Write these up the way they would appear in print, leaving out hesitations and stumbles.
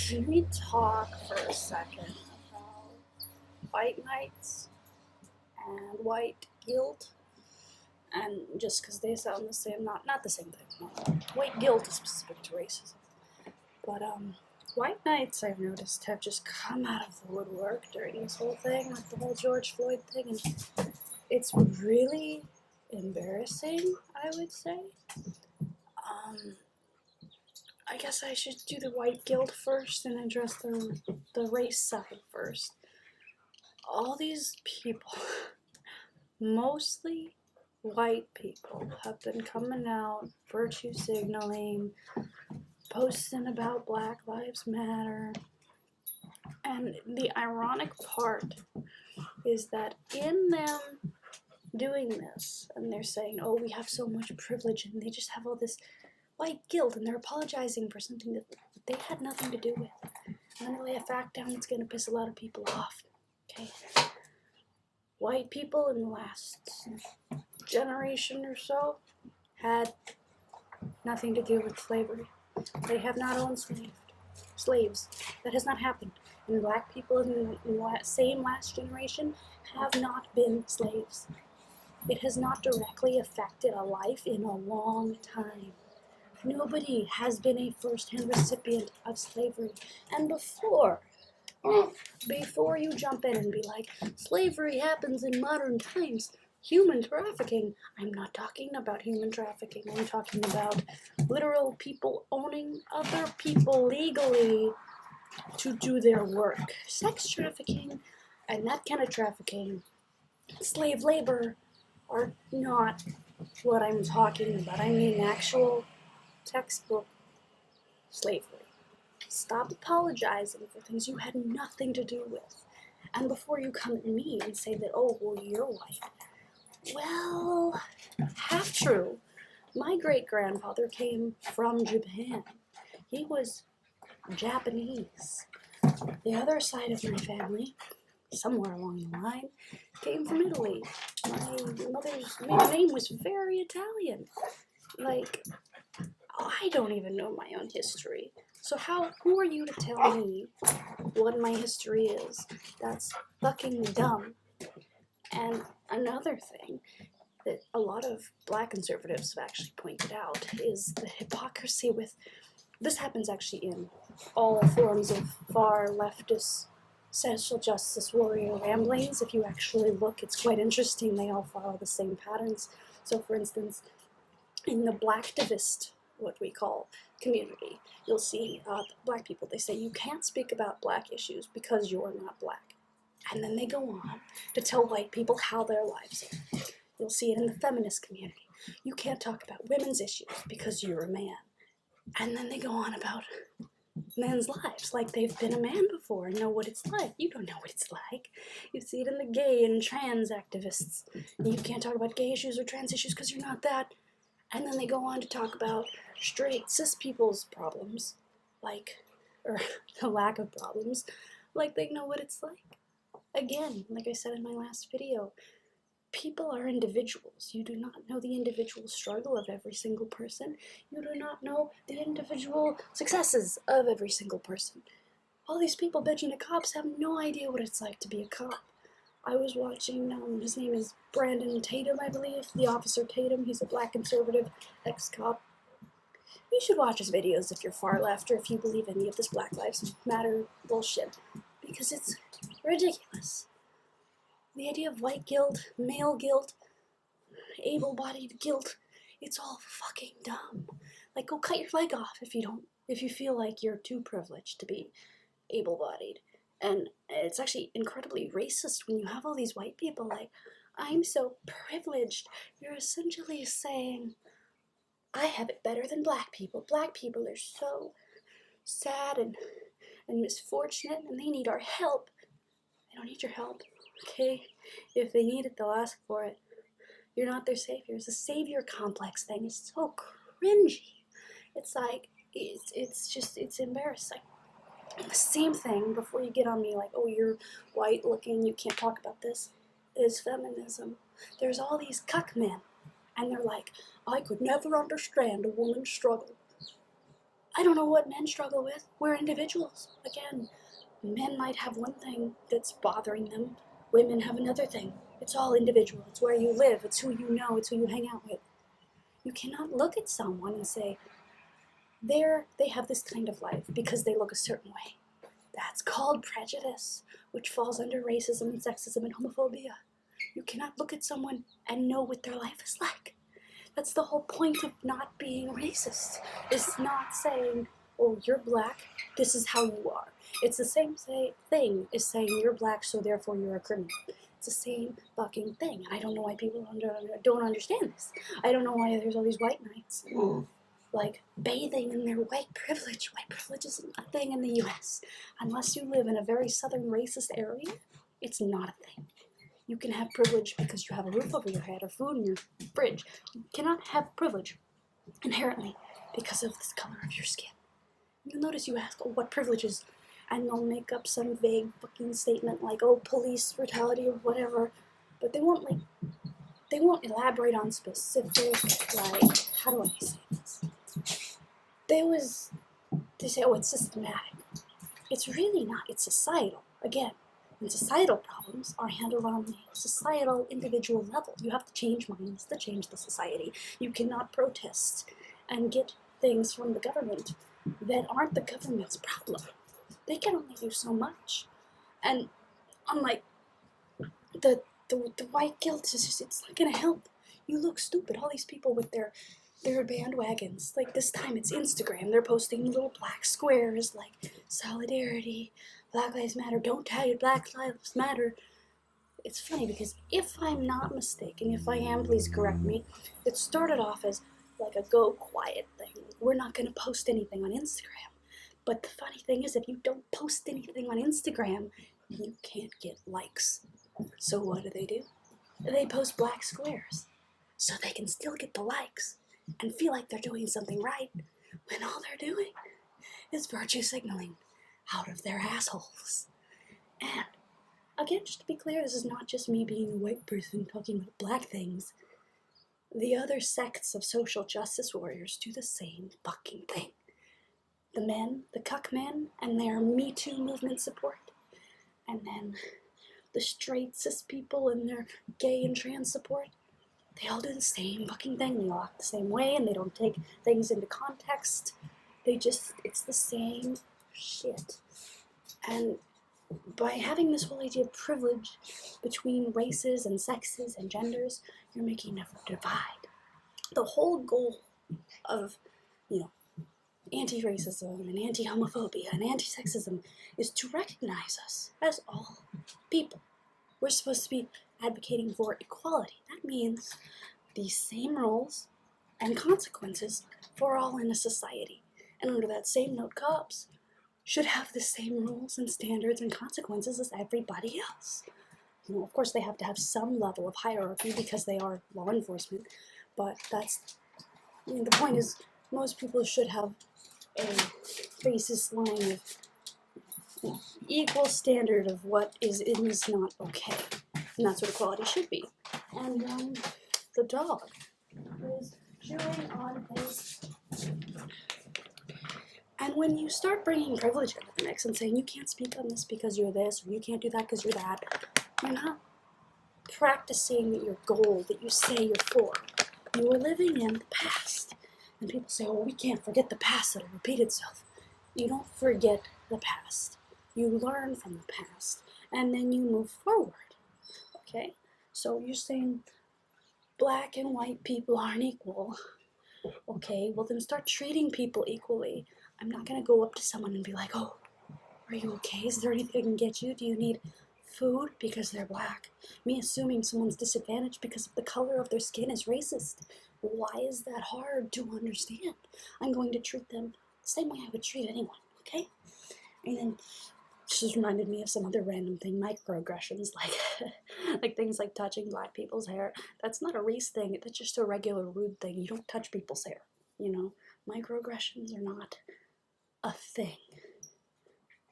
Can we talk for a second about white knights and white guilt? And just because they sound the same, not the same thing. No. White guilt is specific to racism, but white knights I've noticed have just come out of the woodwork during this whole thing, like the whole George Floyd thing, and it's really embarrassing, I would say. I guess I should do the white guilt first and address the race side first. All these people, mostly white people, have been coming out, virtue signaling, posting about Black Lives Matter. And the ironic part is that in them doing this, and they're saying, oh, we have so much privilege, and they just have all this white guilt, and they're apologizing for something that they had nothing to do with. I'm going to lay a fact down that's going to piss a lot of people off. Okay? White people in the last generation or so had nothing to do with slavery. They have not owned slaves. That has not happened. And black people in the same last generation have not been slaves. It has not directly affected a life in a long time. Nobody has been a first-hand recipient of slavery. And before you jump in and be like, slavery happens in modern times, human trafficking, I'm not talking about human trafficking. I'm talking about literal people owning other people legally to do their work. Sex trafficking and that kind of trafficking, slave labor, are not what I'm talking about. I mean actual textbook slavery. Stop apologizing for things you had nothing to do with. And before you come at me and say that, oh, well, you're white. Well, half true. My great-grandfather came from Japan. He was Japanese. The other side of my family, somewhere along the line, came from Italy. My mother's maiden name was very Italian. Like, I don't even know my own history. So who are you to tell me what my history is? That's fucking dumb. And another thing that a lot of black conservatives have actually pointed out is the hypocrisy with, this happens actually in all forms of far leftist social justice warrior ramblings. If you actually look, it's quite interesting. They all follow the same patterns. So for instance, in the blacktivist, what we call, community, you'll see black people, they say you can't speak about black issues because you're not black. And then they go on to tell white people how their lives are. You'll see it in the feminist community. You can't talk about women's issues because you're a man. And then they go on about men's lives, like they've been a man before and know what it's like. You don't know what it's like. You see it in the gay and trans activists. You can't talk about gay issues or trans issues because you're not that. And then they go on to talk about straight cis people's problems, or the lack of problems, like they know what it's like. Again, like I said in my last video, people are individuals. You do not know the individual struggle of every single person. You do not know the individual successes of every single person. All these people bitching to cops have no idea what it's like to be a cop. I was watching, his name is Brandon Tatum, I believe, the Officer Tatum. He's a black conservative ex-cop. You should watch his videos if you're far left or if you believe any of this Black Lives Matter bullshit, because it's ridiculous. The idea of white guilt, male guilt, able-bodied guilt, it's all fucking dumb. Like, go cut your leg off if you feel like you're too privileged to be able-bodied. And it's actually incredibly racist when you have all these white people like, I'm so privileged. You're essentially saying, I have it better than black people. Black people are so sad and misfortunate, and they need our help. They don't need your help, okay? If they need it, they'll ask for it. You're not their savior. It's a savior complex thing. It's so cringy. It's like, it's embarrassing. And the same thing, before you get on me like, oh, you're white looking, you can't talk about this, is feminism. There's all these cuck men, and they're like, I could never understand a woman's struggle. I don't know what men struggle with. We're individuals. Again, men might have one thing that's bothering them. Women have another thing. It's all individual. It's where you live. It's who you know. It's who you hang out with. You cannot look at someone and say, they have this kind of life because they look a certain way. That's called prejudice, which falls under racism and sexism and homophobia. You cannot look at someone and know what their life is like. That's the whole point of not being racist, is not saying, oh, you're black, this is how you are. It's the same thing as saying you're black, so therefore you're a criminal. It's the same fucking thing. And I don't know why people don't understand this. I don't know why there's all these white knights like bathing in their white privilege. White privilege isn't a thing in the US. Unless you live in a very southern racist area, it's not a thing. You can have privilege because you have a roof over your head or food in your fridge. You cannot have privilege inherently because of the color of your skin. You'll notice you ask, oh, what privileges? And they'll make up some vague fucking statement like, oh, police brutality or whatever. But they won't elaborate on specific, like, how do I say this? They say, oh, it's systematic. It's really not. It's societal. Again, and societal problems are handled on the societal individual level. You have to change minds to change the society. You cannot protest and get things from the government that aren't the government's problem. They can only do so much. And unlike the white guilt, it's not going to help. You look stupid. All these people with their bandwagons. Like this time it's Instagram. They're posting little black squares like solidarity, Black Lives Matter, don't tell you Black Lives Matter. It's funny because if I'm not mistaken, if I am, please correct me, it started off as like a go quiet thing. We're not going to post anything on Instagram. But the funny thing is, if you don't post anything on Instagram, you can't get likes. So what do? They post black squares so they can still get the likes and feel like they're doing something right when all they're doing is virtue signaling out of their assholes. And again, just to be clear, this is not just me being a white person talking about black things. The other sects of social justice warriors do the same fucking thing. The men, the cuck men, and their Me Too movement support. And then the straight cis people and their gay and trans support. They all do the same fucking thing. They all act the same way, and they don't take things into context. It's the same shit. And by having this whole idea of privilege between races and sexes and genders, you're making a divide. The whole goal of, anti-racism and anti-homophobia and anti-sexism is to recognize us as all people. We're supposed to be advocating for equality. That means the same rules and consequences for all in a society. And under that same note, cops should have the same rules and standards and consequences as everybody else. Of course, they have to have some level of hierarchy because they are law enforcement, but the point is, most people should have a basis line of equal standard of what is and is not okay. And that's what equality should be. And the dog is chewing on his... And when you start bringing privilege into the mix and saying you can't speak on this because you're this, or you can't do that because you're that, you're not practicing your goal that you say you're for. You are living in the past. And people say, oh, we can't forget the past, it'll repeat itself. You don't forget the past. You learn from the past, and then you move forward. Okay? So you're saying black and white people aren't equal. Okay, well then start treating people equally. I'm not going to go up to someone and be like, oh, are you okay? Is there anything I can get you? Do you need food because they're black? Me assuming someone's disadvantaged because of the color of their skin is racist. Why is that hard to understand? I'm going to treat them the same way I would treat anyone, okay? And then this just reminded me of some other random thing, microaggressions, like things like touching black people's hair. That's not a race thing, that's just a regular rude thing. You don't touch people's hair, Microaggressions are not a thing.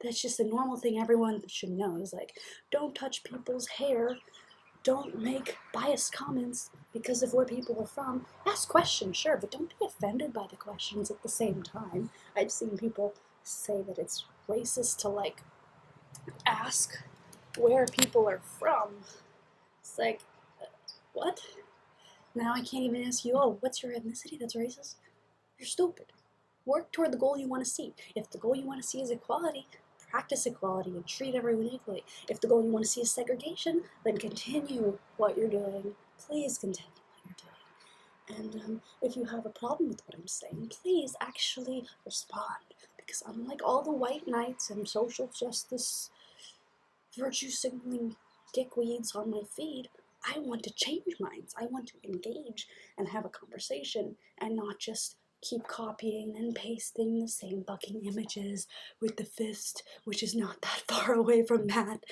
That's just a normal thing everyone should know. Is like, don't touch people's hair don't make biased comments because of where people are from. Ask questions, sure, but don't be offended by the questions at the same time. I've seen people say that it's racist to, like, ask where people are from. It's like, what? Now I can't even ask you, oh, what's your ethnicity? That's racist? You're stupid. Work toward the goal you want to see. If the goal you want to see is equality, practice equality and treat everyone equally. If the goal you want to see is segregation, then continue what you're doing. Please continue what you're doing. And if you have a problem with what I'm saying, please actually respond. Because unlike all the white knights and social justice virtue signaling dickweeds on my feed, I want to change minds. I want to engage and have a conversation and not just keep copying and pasting the same fucking images with the fist, which is not that far away from that.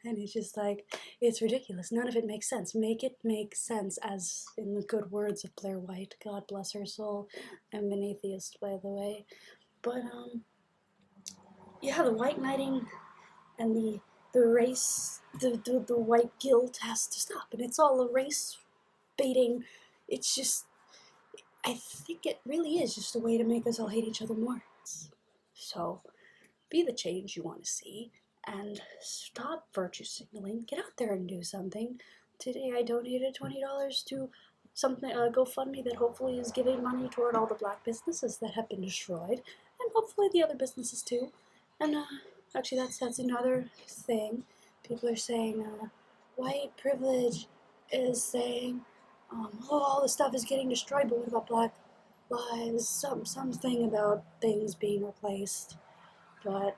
And it's just like, it's ridiculous. None of it makes sense. Make it make sense, as in the good words of Blair White. God bless her soul. I'm an atheist, by the way. But, yeah, the white knighting and the race, the white guilt has to stop. And it's all a race baiting. It's just, I think it really is just a way to make us all hate each other more. So, be the change you want to see, and stop virtue signaling. Get out there and do something. Today I donated $20 to something, a GoFundMe that hopefully is giving money toward all the black businesses that have been destroyed, and hopefully the other businesses too. And actually that's another thing. People are saying white privilege is saying, oh, all the stuff is getting destroyed, but what about black lives? Something about things being replaced. But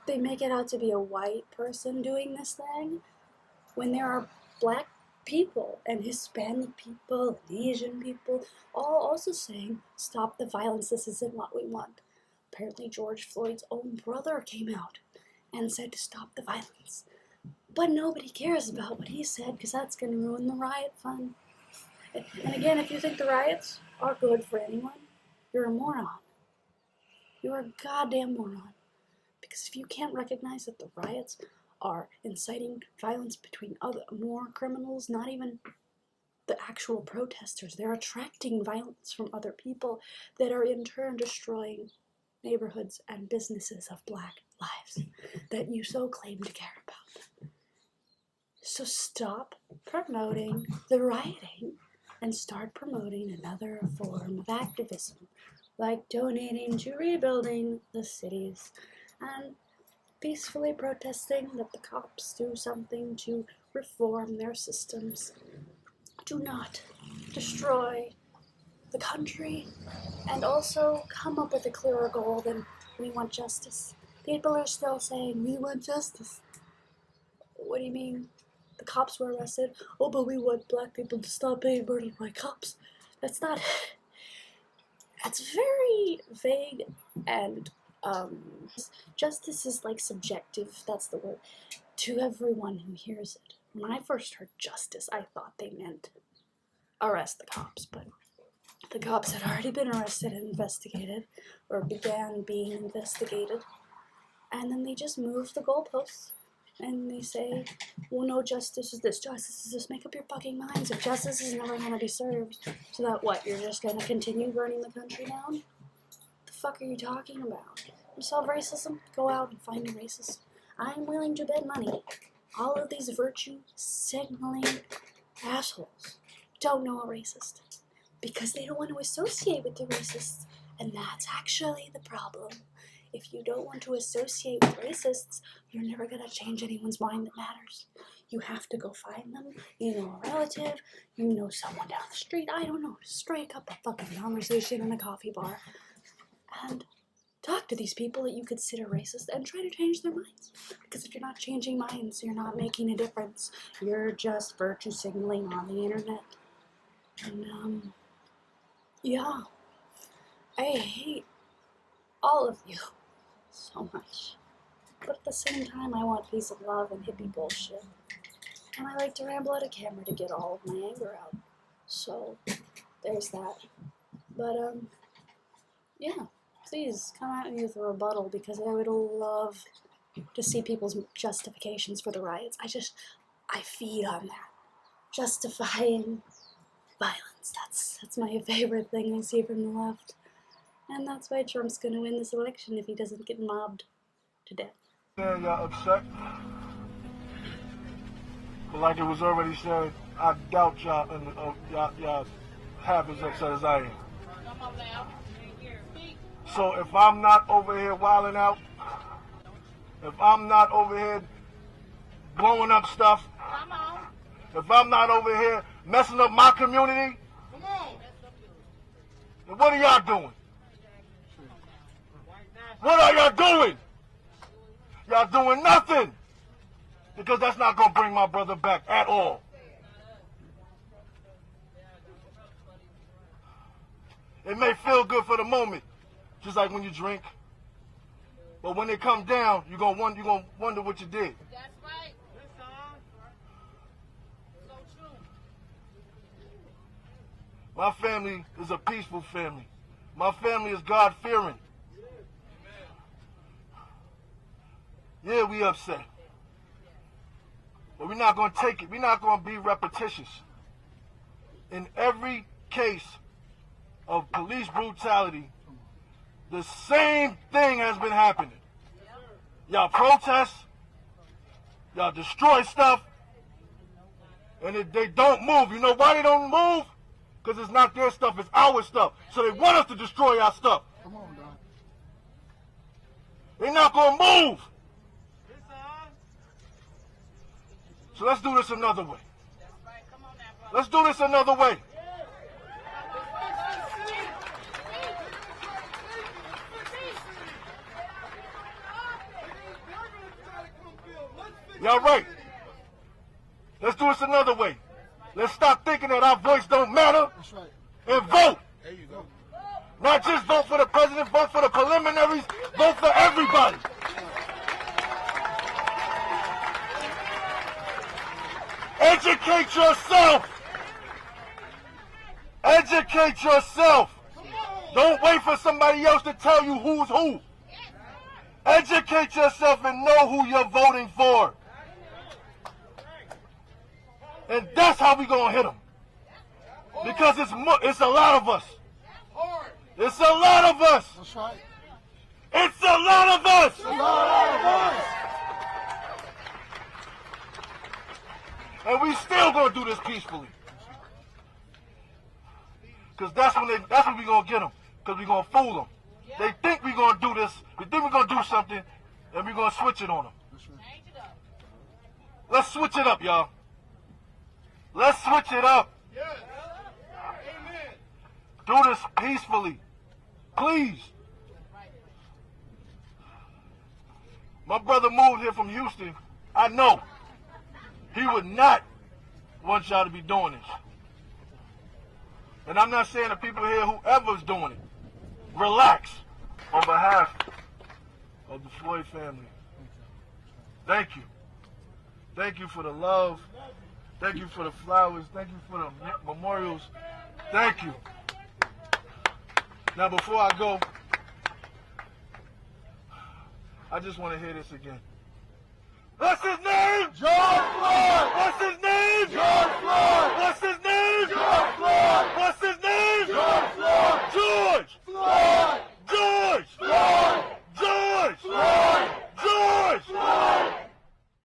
they make it out to be a white person doing this thing when there are black people and Hispanic people and Asian people all also saying, stop the violence, this isn't what we want. Apparently George Floyd's own brother came out and said to stop the violence. But nobody cares about what he said because that's going to ruin the riot fund. And again, if you think the riots are good for anyone, you're a moron. You're a goddamn moron. Because if you can't recognize that the riots are inciting violence between more criminals, not even the actual protesters, they're attracting violence from other people that are in turn destroying neighborhoods and businesses of black lives that you so claim to care about. So stop promoting the rioting and start promoting another form of activism, like donating to rebuilding the cities and peacefully protesting that the cops do something to reform their systems. Do not destroy the country, and also come up with a clearer goal than we want justice. People are still saying, we want justice. What do you mean? The cops were arrested. Oh, but we want black people to stop being murdered by cops. That's very vague, and justice is like subjective, that's the word, to everyone who hears it. When I first heard justice, I thought they meant arrest the cops, but the cops had already been arrested and investigated, or began being investigated, and then they just move the goalposts, and they say, well, no, justice is this, justice is this. Make up your fucking minds if justice is never going to be served. So that what, you're just going to continue burning the country down? The fuck are you talking about? You solve racism? Go out and find a racist. I'm willing to bet money. All of these virtue signaling assholes don't know a racist because they don't want to associate with the racists, and that's actually the problem. If you don't want to associate with racists, you're never going to change anyone's mind that matters. You have to go find them. You know a relative, you know someone down the street, I don't know, strike up a fucking conversation in a coffee bar and talk to these people that you consider racist and try to change their minds. Because if you're not changing minds, you're not making a difference. You're just virtue signaling on the internet. And, yeah, I hate all of you so much. But at the same time, I want peace of love and hippie bullshit. And I like to ramble at a camera to get all of my anger out. So, there's that. But, yeah, please come at me with a rebuttal because I would love to see people's justifications for the riots. I feed on that. Justifying violence. That's my favorite thing I see from the left. And that's why Trump's going to win this election if he doesn't get mobbed to death. Yeah, y'all upset. But like it was already said, I doubt y'all half as upset as I am. So if I'm not over here wilding out, if I'm not over here blowing up stuff, if I'm not over here messing up my community, then what are y'all doing? What are y'all doing? Y'all doing nothing. Because that's not going to bring my brother back at all. It may feel good for the moment, just like when you drink. But when it comes down, you're going to wonder what you did. That's right. So true. My family is a peaceful family. My family is God-fearing. Yeah, we upset. But we're not going to take it. We're not going to be repetitious. In every case of police brutality, the same thing has been happening. Y'all protest, y'all destroy stuff, and they don't move. You know why they don't move? Because it's not their stuff, it's our stuff. So they want us to destroy our stuff. Come on, Don. They're not going to move. So let's do this another way. Let's do this another way. Y'all right. Let's do this another way. Let's stop thinking that our voice don't matter. That's right. And vote. There you go. Not just vote for the president, vote for the preliminaries, vote for everybody. Educate yourself. Educate yourself. Don't wait for somebody else to tell you who's who. Educate yourself and know who you're voting for. And that's how we gonna hit them. Because it's a lot of us. It's a lot of us. That's right. It's a lot of us. A lot of us. And we still gonna do this peacefully. Because that's when we gonna get them. Because we gonna fool them. They think we gonna do this. We think we gonna do something, and we gonna switch it on them. Let's switch it up, y'all. Let's switch it up. Do this peacefully. Please. My brother moved here from Houston. I know. He would not want y'all to be doing this. And I'm not saying the people here, whoever's doing it, relax. On behalf of the Floyd family, thank you. Thank you for the love. Thank you for the flowers. Thank you for the memorials. Thank you. Now, before I go, I just want to hear this again. What's his name? George Floyd! What's his name?